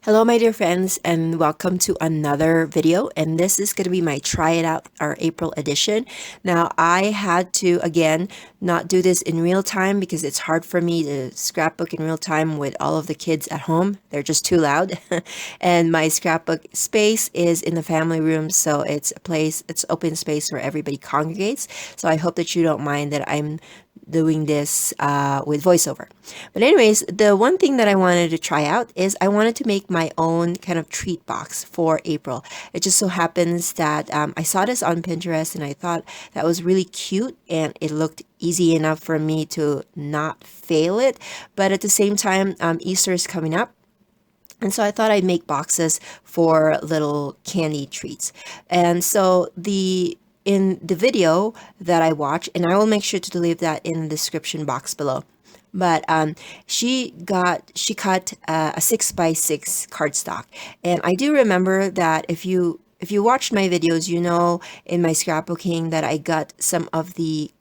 Hello, my dear friends, and welcome to another video. And this is going to be my try it out, our April edition. Now, I had to, again, not do this in real time because it's hard for me to scrapbook in real time with all of the kids at home. They're just too loud. And my scrapbook space is in the family room, so it's a place, it's open space where everybody congregates. So I hope that you don't mind that I'm doing this with voiceover. But anyways, the one thing that I wanted to try out is I wanted to make my own kind of treat box for April. It just so happens that I saw this on Pinterest and I thought that was really cute and it looked easy enough for me to not fail it. But at the same time, Easter is coming up. And so I thought I'd make boxes for little candy treats. And so in the video that I watched, and I will make sure to leave that in the description box below. But she cut a 6x6 cardstock, and I do remember that if you watched my videos, you know in my scrapbooking that I got some of the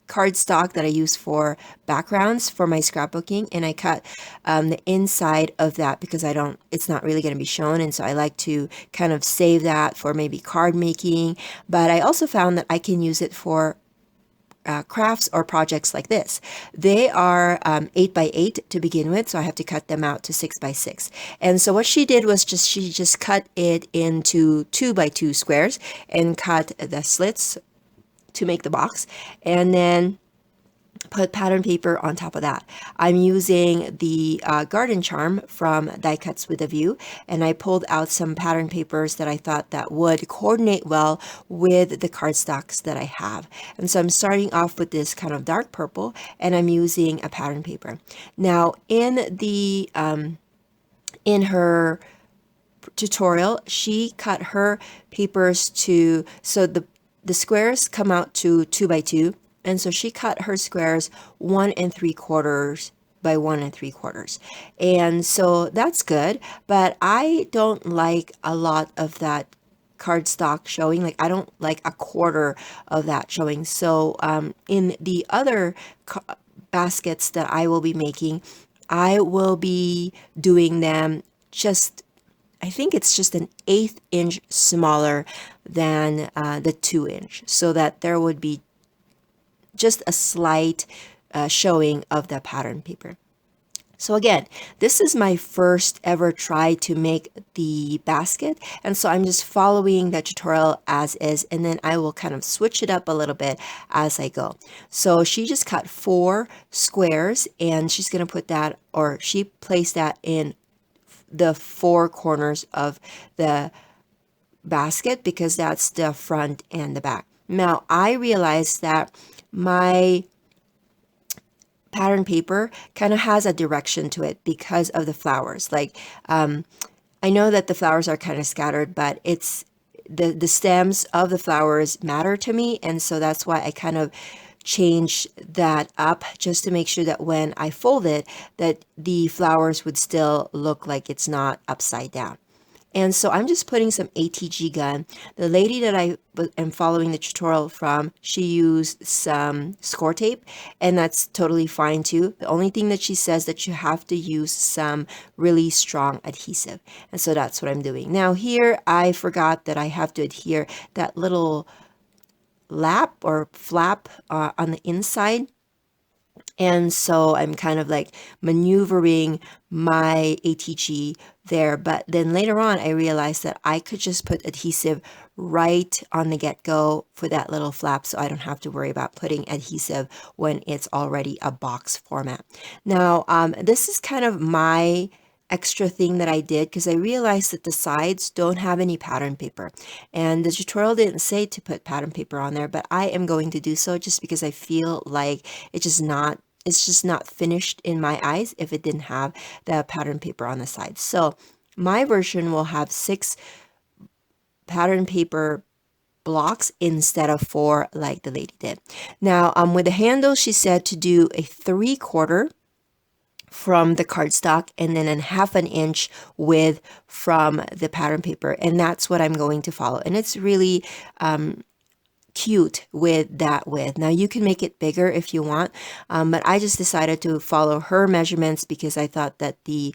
cardstock that I use for backgrounds for my scrapbooking, and I cut the inside of that because it's not really going to be shown, and so I like to kind of save that for maybe card making. But I also found that I can use it for crafts or projects like this. They are 8 by 8 to begin with, so I have to cut them out to 6 by 6. And so what she did was she just cut it into 2 by 2 squares and cut the slits to make the box, and then put pattern paper on top of that. I'm using the garden charm from Die Cuts with a View, and I pulled out some pattern papers that I thought that would coordinate well with the cardstocks that I have. And so I'm starting off with this kind of dark purple, and I'm using a pattern paper. Now in her tutorial, she cut her papers to, so the squares come out to 2 by 2, and so she cut her squares 1 3/4 by 1 3/4, and so that's good. But I don't like a lot of that cardstock showing. Like, I don't like a quarter of that showing. So in the other baskets that I will be making, I will be doing them just, I think it's just an 1/8 inch smaller than the 2 inch, so that there would be just a slight showing of the pattern paper. So again, this is my first ever try to make the basket, and so I'm just following the tutorial as is, and then I will kind of switch it up a little bit as I go. So she just cut 4 squares, and she's going to put that, or she placed that in the 4 corners of the basket because that's the front and the back. Now I realized that my pattern paper kind of has a direction to it because of the flowers. Like, I know that the flowers are kind of scattered, but it's the stems of the flowers matter to me, and so that's why I kind of change that up just to make sure that when I fold it, that the flowers would still look like it's not upside down. And so I'm just putting some ATG gun. The lady that I am following the tutorial from, she used some score tape, and that's totally fine too. The only thing that she says that you have to use some really strong adhesive. And so that's what I'm doing. Now here, I forgot that I have to adhere that little lap or flap on the inside. And so I'm kind of like maneuvering my ATG there. But then later on, I realized that I could just put adhesive right on the get-go for that little flap, so I don't have to worry about putting adhesive when it's already a box format. Now, this is kind of my extra thing that I did because I realized that the sides don't have any pattern paper, and the tutorial didn't say to put pattern paper on there, but I am going to do so just because I feel like it's just not finished in my eyes if it didn't have the pattern paper on the side. So my version will have 6 pattern paper blocks instead of 4 like the lady did. Now with the handle, she said to do a 3/4 from the cardstock and then a 1/2 inch width from the pattern paper, and that's what I'm going to follow. And it's really cute with that width. Now you can make it bigger if you want, but I just decided to follow her measurements because I thought that the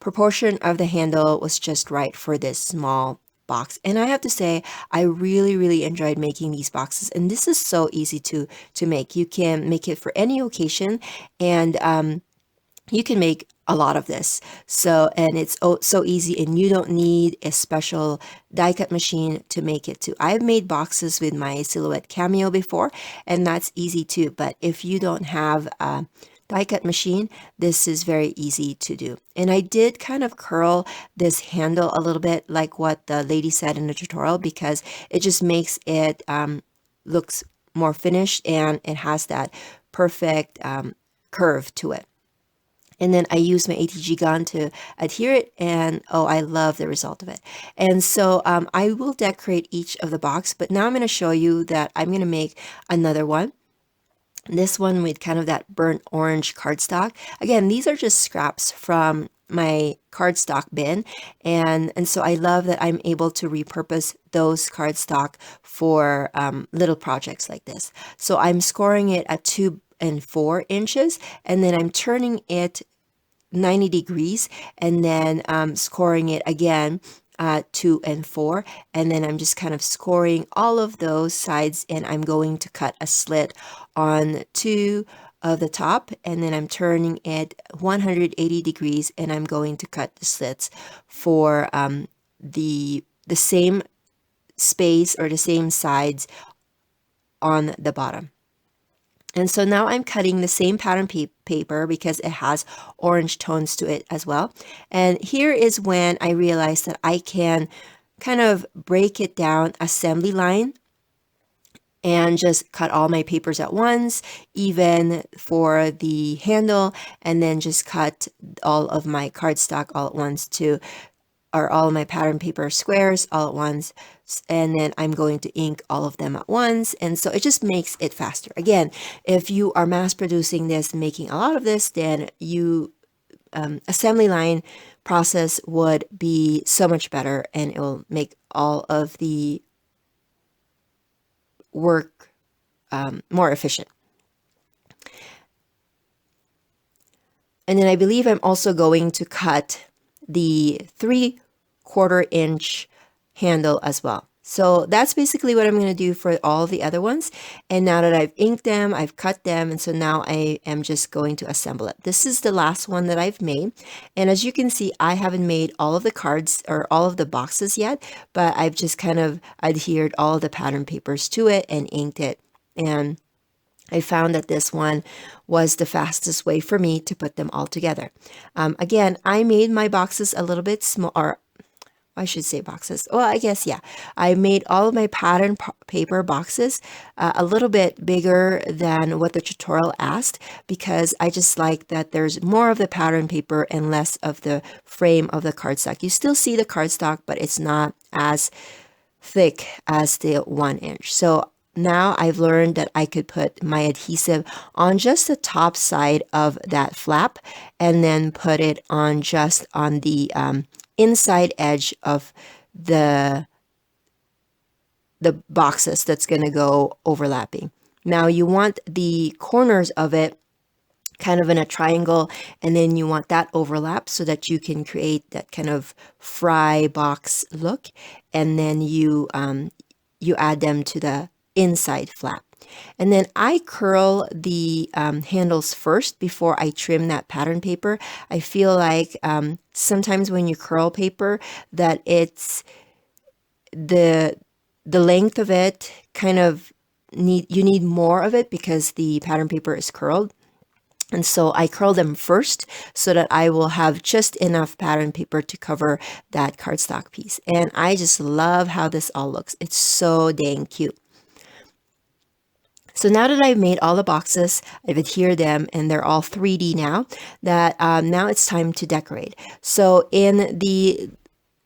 proportion of the handle was just right for this small box. And I have to say, I really enjoyed making these boxes. And this is so easy to make. You can make it for any occasion, and you can make a lot of this. So, and it's so easy, and you don't need a special die cut machine to make it too. I've made boxes with my Silhouette Cameo before, and that's easy too. But if you don't have a die cut machine, this is very easy to do. And I did kind of curl this handle a little bit, like what the lady said in the tutorial, because it just makes it looks more finished, and it has that perfect curve to it. And then I use my ATG gun to adhere it, and oh, I love the result of it. And so I will decorate each of the box, but now I'm going to show you that I'm going to make another one. This one with kind of that burnt orange cardstock. Again, these are just scraps from my cardstock bin, and so I love that I'm able to repurpose those cardstock for little projects like this. So I'm scoring it at 2 and 4 inches, and then I'm turning it 90 degrees, and then scoring it again 2 and 4, and then I'm just kind of scoring all of those sides, and I'm going to cut a slit on 2 of the top, and then I'm turning it 180 degrees, and I'm going to cut the slits for the same space or the same sides on the bottom. And so now I'm cutting the same pattern paper because it has orange tones to it as well. And here is when I realized that I can kind of break it down assembly line and just cut all my papers at once, even for the handle, and then just cut all of my cardstock all at once too, or all of my pattern paper squares all at once, and then I'm going to ink all of them at once, and so it just makes it faster. Again, if you are mass producing this, making a lot of this, then you assembly line process would be so much better, and it will make all of the work more efficient. And then I believe I'm also going to cut the 3/4 inch handle as well. So that's basically what I'm going to do for all the other ones. And now that I've inked them, I've cut them, and so now I am just going to assemble it. This is the last one that I've made. And as you can see, I haven't made all of the cards or all of the boxes yet, but I've just kind of adhered all of the pattern papers to it and inked it. And I found that this one was the fastest way for me to put them all together. Again, I made my boxes a little bit small, or I should say boxes. Well, I guess, yeah. I made all of my pattern paper boxes a little bit bigger than what the tutorial asked, because I just like that there's more of the pattern paper and less of the frame of the cardstock. You still see the cardstock, but it's not as thick as the 1 inch. So now I've learned that I could put my adhesive on just the top side of that flap, and then put it on just on the inside edge of the boxes that's going to go overlapping. Now you want the corners of it kind of in a triangle, and then you want that overlap so that you can create that kind of fry box look, and then you add them to the inside flap. And then I curl the handles first before I trim that pattern paper. I feel like sometimes when you curl paper, that it's the length of it kind of you need more of it because the pattern paper is curled. And so I curl them first so that I will have just enough pattern paper to cover that cardstock piece. And I just love how this all looks. It's so dang cute. So now that I've made all the boxes, I've adhered them, and they're all 3D now, that now it's time to decorate. So in the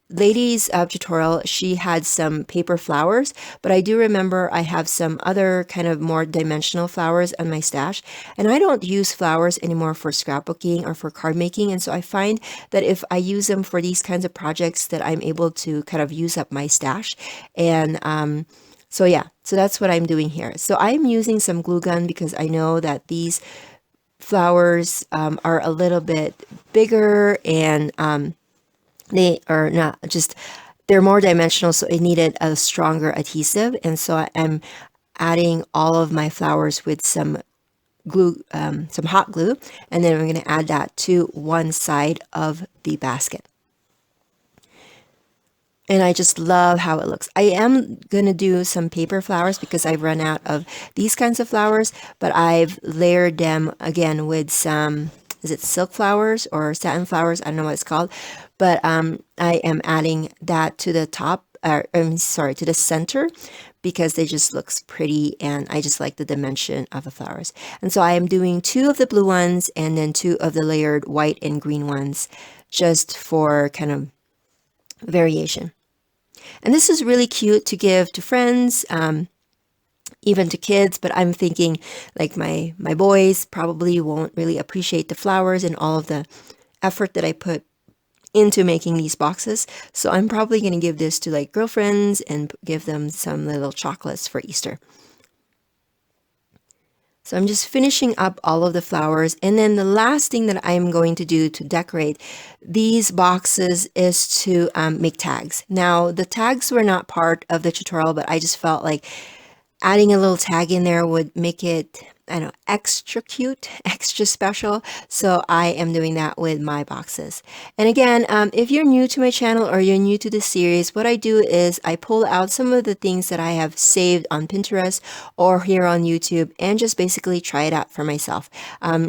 lady's tutorial, she had some paper flowers, but I do remember I have some other kind of more dimensional flowers on my stash, and I don't use flowers anymore for scrapbooking or for card making, and so I find that if I use them for these kinds of projects, that I'm able to kind of use up my stash. And so yeah, so that's what I'm doing here. So I'm using some glue gun because I know that these flowers are a little bit bigger, and they are not just, they're more dimensional, so it needed a stronger adhesive. And so I'm adding all of my flowers with some glue, some hot glue, and then I'm going to add that to one side of the basket. And I just love how it looks. I am going to do some paper flowers because I've run out of these kinds of flowers, but I've layered them again with some, is it silk flowers or satin flowers? I don't know what it's called, but I am adding that to the top, I'm sorry, to the center, because they just looks pretty, and I just like the dimension of the flowers. And so I am doing 2 of the blue ones and then 2 of the layered white and green ones, just for kind of variation. And this is really cute to give to friends, even to kids, but I'm thinking like my boys probably won't really appreciate the flowers and all of the effort that I put into making these boxes. So I'm probably going to give this to like girlfriends and give them some little chocolates for Easter. So I'm just finishing up all of the flowers. And then the last thing that I'm going to do to decorate these boxes is to make tags. Now, the tags were not part of the tutorial, but I just felt like adding a little tag in there would make it, I don't know, extra cute, extra special. So I am doing that with my boxes. And again, if you're new to my channel or you're new to this series, what I do is I pull out some of the things that I have saved on Pinterest or here on YouTube and just basically try it out for myself.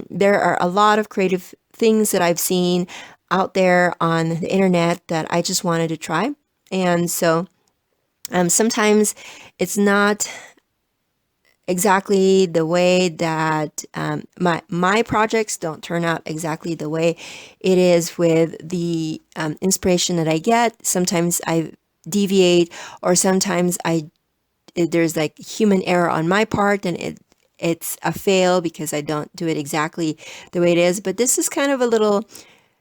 There are a lot of creative things that I've seen out there on the internet that I just wanted to try. And so sometimes it's not exactly the way that my projects don't turn out exactly the way it is with the inspiration that I get. Sometimes I deviate, or sometimes there's like human error on my part, and it's a fail because I don't do it exactly the way it is. But this is kind of a little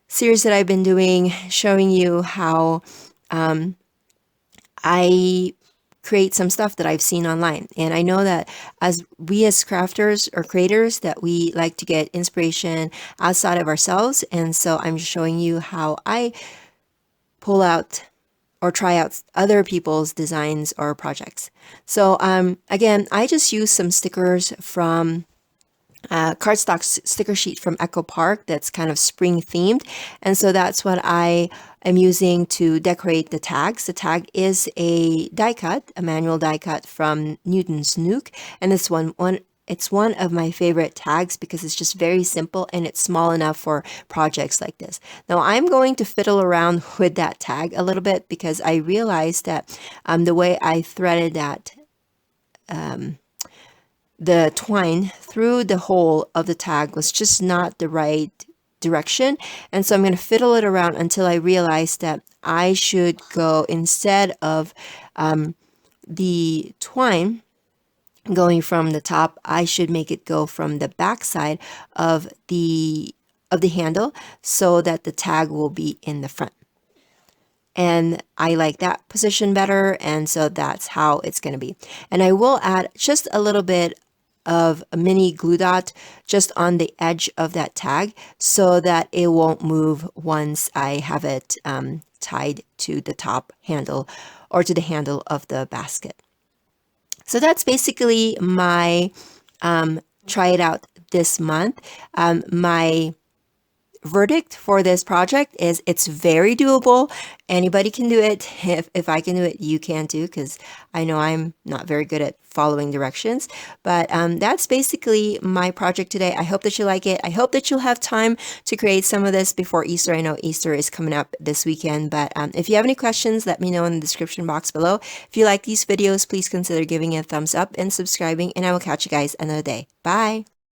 series that I've been doing, showing you how I create some stuff that I've seen online. And I know that as crafters or creators, that we like to get inspiration outside of ourselves. And so I'm just showing you how I pull out or try out other people's designs or projects. So again, I just use some stickers from cardstock sticker sheet from Echo Park that's kind of spring themed. And so that's what I am using to decorate the tags. The tag is a die cut, a manual die cut from Newton's Nook. And this it's one of my favorite tags because it's just very simple and it's small enough for projects like this. Now I'm going to fiddle around with that tag a little bit because I realized that the way I threaded that the twine through the hole of the tag was just not the right direction. And so I'm going to fiddle it around until I realize that I should go, instead of the twine going from the top, I should make it go from the back side of the handle so that the tag will be in the front. And I like that position better, and so that's how it's going to be. And I will add just a little bit of a mini glue dot just on the edge of that tag so that it won't move once I have it tied to the top handle or to the handle of the basket. So that's basically my try it out this month. My verdict for this project is it's very doable. Anybody can do it. If I can do it, you can too, because I know I'm not very good at following directions. But that's basically my project today. I hope that you like it. I hope that you'll have time to create some of this before Easter. I know Easter is coming up this weekend, but if you have any questions, let me know in the description box below. If you like these videos, please consider giving it a thumbs up and subscribing, and I will catch you guys another day. Bye!